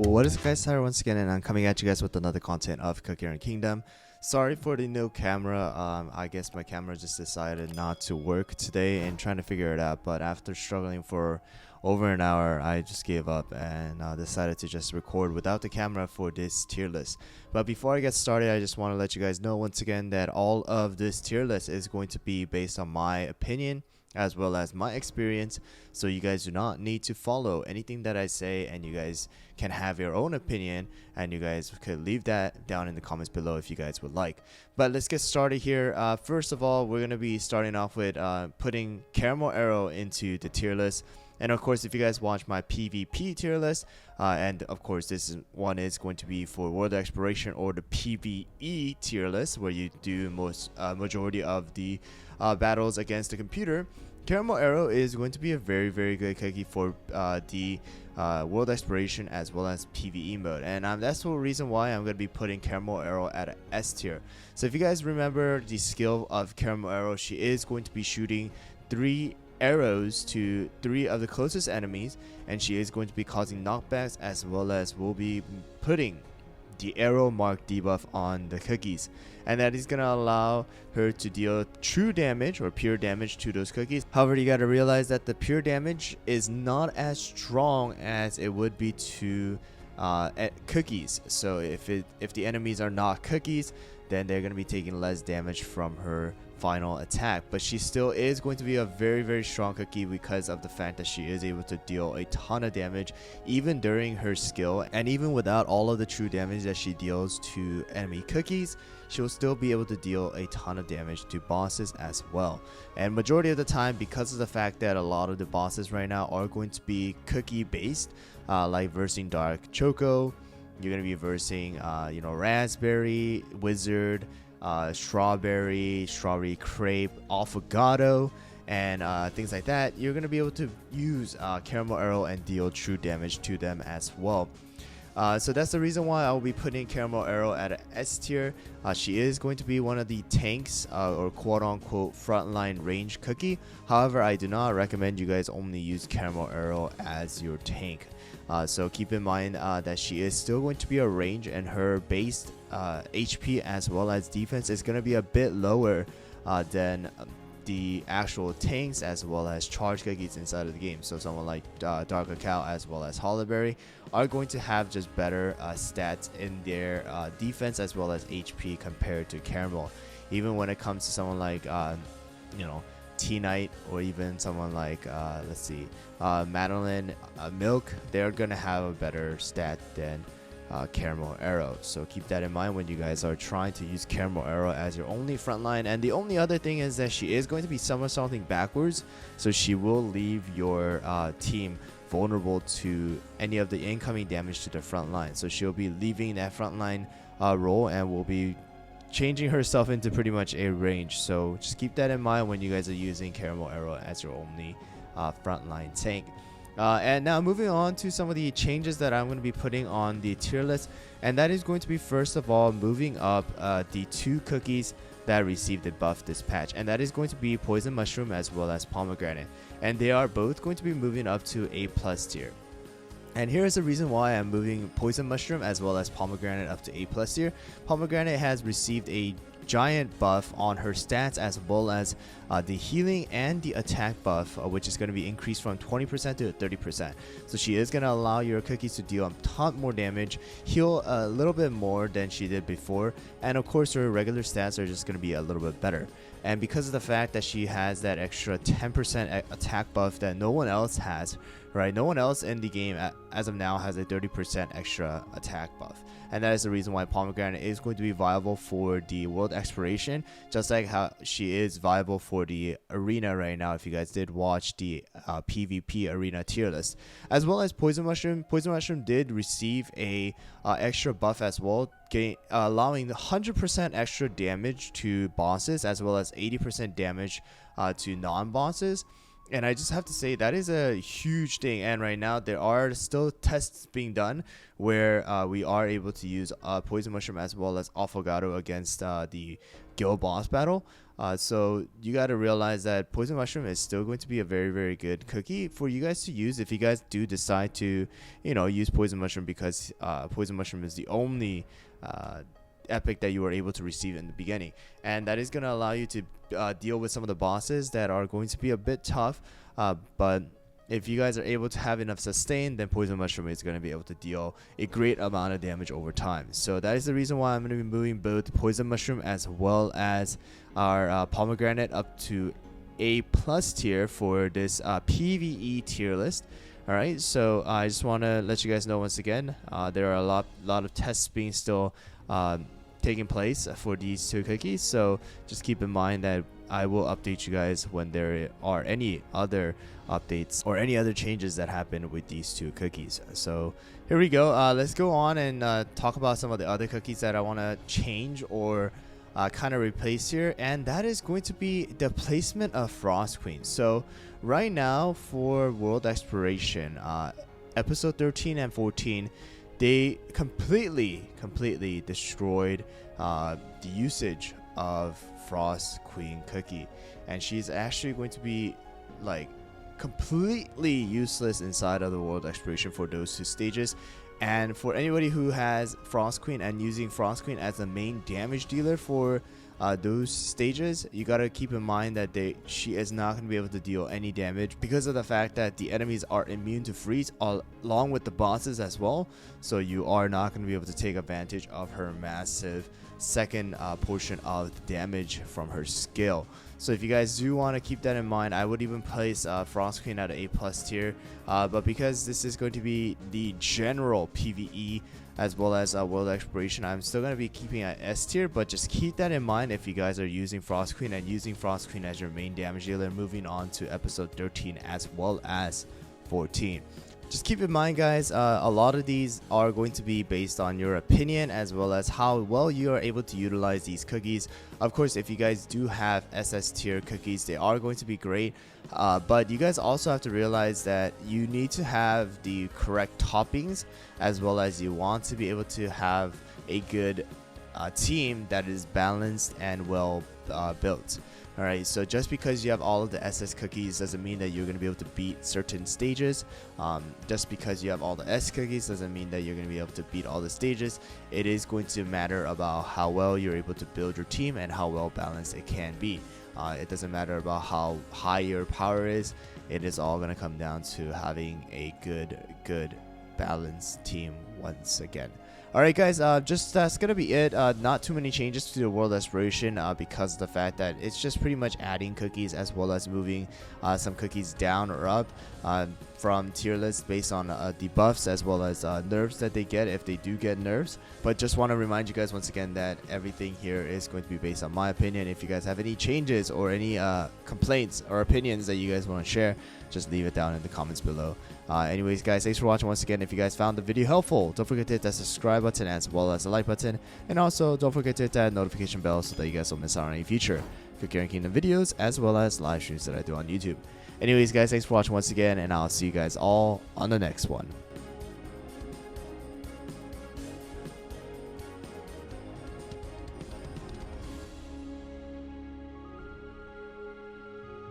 What is up, guys? Tyler once again, and I'm coming at you guys with another content of Cookie Run Kingdom. Sorry for the no camera. I guess my camera just decided not to work today and trying to figure it out. But after struggling for over an hour, I just gave up and decided to just record without the camera for this tier list. But before I get started, I just want to let you guys know once again that all of this tier list is going to be based on my opinion as well as my experience, so you guys do not need to follow anything that I say, and you guys can have your own opinion, and you guys could leave that down in the comments below if you guys would like. But let's get started here. First of all, we're going to be starting off with putting Caramel Arrow into the tier list. And of course, if you guys watch my PvP tier list, and of course this one is going to be for World Exploration or the PVE tier list, where you do majority of the battles against the computer. Caramel Arrow is going to be a very good cookie for the World Exploration as well as PvE mode, and that's the reason why I'm going to be putting Caramel Arrow at an S tier. So if you guys remember the skill of Caramel Arrow, she is going to be shooting 3 arrows to 3 of the closest enemies, and she is going to be causing knockbacks, as well as will be putting the arrow mark debuff on the cookies, and that is going to allow her to deal true damage or pure damage to those cookies. However, you got to realize that the pure damage is not as strong as it would be to cookies. So if the enemies are not cookies, then they're going to be taking less damage from her final attack. But she still is going to be a very strong cookie because of the fact that she is able to deal a ton of damage even during her skill, and even without all of the true damage that she deals to enemy cookies, she'll still be able to deal a ton of damage to bosses as well. And majority of the time, because of the fact that a lot of the bosses right now are going to be cookie based, like versing Dark Choco, you're going to be versing Raspberry, Wizard, strawberry crepe, affogato, and things like that. You're going to be able to use Caramel Arrow and deal true damage to them as well. So that's the reason why I'll be putting Caramel Arrow at an S tier. She is going to be one of the tanks, or quote-unquote frontline range cookie. However, I do not recommend you guys only use Caramel Arrow as your tank. So keep in mind that she is still going to be a range, and her base HP as well as defense is going to be a bit lower than the actual tanks as well as charge cookies inside of the game. So someone like Dark Cacao as well as Hollyberry are going to have just better stats in their defense as well as HP compared to Caramel. Even when it comes to someone like T-Knight, or even someone like Madeline Milk, they're gonna have a better stat than Caramel Arrow. So keep that in mind when you guys are trying to use Caramel Arrow as your only frontline. And the only other thing is that she is going to be somersaulting backwards, so she will leave your team vulnerable to any of the incoming damage to the front line. So she'll be leaving that frontline role and will be changing herself into pretty much a range. So just keep that in mind when you guys are using Caramel Arrow as your only frontline tank. And now moving on to some of the changes that I'm going to be putting on the tier list, and that is going to be, first of all, moving up the 2 cookies that received the buff this patch, and that is going to be Poison Mushroom as well as Pomegranate, and they are both going to be moving up to A+ tier. And here's the reason why I'm moving Poison Mushroom as well as Pomegranate up to A+ tier. Pomegranate has received a giant buff on her stats, as well as the healing and the attack buff, which is going to be increased from 20% to 30%. So she is going to allow your cookies to deal a ton more damage, heal a little bit more than she did before, and of course her regular stats are just going to be a little bit better. And because of the fact that she has that extra 10% attack buff that no one else has, right? No one else in the game as of now has a 30% extra attack buff. And that is the reason why Pomegranate is going to be viable for the World Exploration, just like how she is viable for the Arena right now, if you guys did watch the PvP Arena tier list. As well as Poison Mushroom. Poison Mushroom did receive a extra buff as well, allowing 100% extra damage to bosses, as well as 80% damage to non-bosses. And I just have to say that is a huge thing. And right now there are still tests being done where we are able to use Poison Mushroom as well as Affogato against the guild boss battle. So you got to realize that Poison Mushroom is still going to be a very, very good cookie for you guys to use if you guys do decide to, use Poison Mushroom, because Poison Mushroom is the only epic that you are able to receive in the beginning, and that is going to allow you to deal with some of the bosses that are going to be a bit tough, but if you guys are able to have enough sustain, then Poison Mushroom is going to be able to deal a great amount of damage over time. So that is the reason why I'm going to be moving both Poison Mushroom as well as our Pomegranate up to A+ tier for this PVE tier list. Alright, so I just want to let you guys know once again, there are a lot of tests being still taking place for these two cookies, so just keep in mind that I will update you guys when there are any other updates or any other changes that happen with these two cookies. So here we go. Let's go on and talk about some of the other cookies that I want to change or kind of replace here, and that is going to be the placement of Frost Queen. So right now for World Exploration, episode 13 and 14, they completely destroyed the usage of Frost Queen Cookie, and she's actually going to be like completely useless inside of the World Exploration for those two stages. And for anybody who has Frost Queen and using Frost Queen as the main damage dealer for those stages, you gotta keep in mind that she is not going to be able to deal any damage because of the fact that the enemies are immune to freeze along with the bosses as well. So you are not going to be able to take advantage of her massive second portion of the damage from her skill. So if you guys do want to keep that in mind, I would even place Frost Queen at an A+ tier, but because this is going to be the general PvE as well as World Exploration, I'm still going to be keeping at S tier, but just keep that in mind if you guys are using Frost Queen and using Frost Queen as your main damage dealer moving on to episode 13 as well as 14. Just keep in mind, guys, a lot of these are going to be based on your opinion as well as how well you are able to utilize these cookies. Of course, if you guys do have SS tier cookies, they are going to be great, but you guys also have to realize that you need to have the correct toppings as well as you want to be able to have a good team that is balanced and well built. Alright, so just because you have all of the SS cookies doesn't mean that you're going to be able to beat certain stages. Just because you have all the S cookies doesn't mean that you're going to be able to beat all the stages. It is going to matter about how well you're able to build your team and how well balanced it can be. It doesn't matter about how high your power is. It is all going to come down to having a good balanced team once again. Alright guys, just that's gonna be it. Not too many changes to the World Exploration because of the fact that it's just pretty much adding cookies as well as moving some cookies down or up from tier lists based on debuffs as well as nerfs that they get if they do get nerfs. But just want to remind you guys once again that everything here is going to be based on my opinion. If you guys have any changes or any complaints or opinions that you guys want to share, just leave it down in the comments below. Anyways guys, thanks for watching once again. If you guys found the video helpful, don't forget to hit that subscribe button as well as the like button, and also don't forget to hit that notification bell so that you guys don't miss out on any future Cookie and Kingdom videos as well as live streams that I do on YouTube. Anyways guys, thanks for watching once again, and I'll see you guys all on the next one.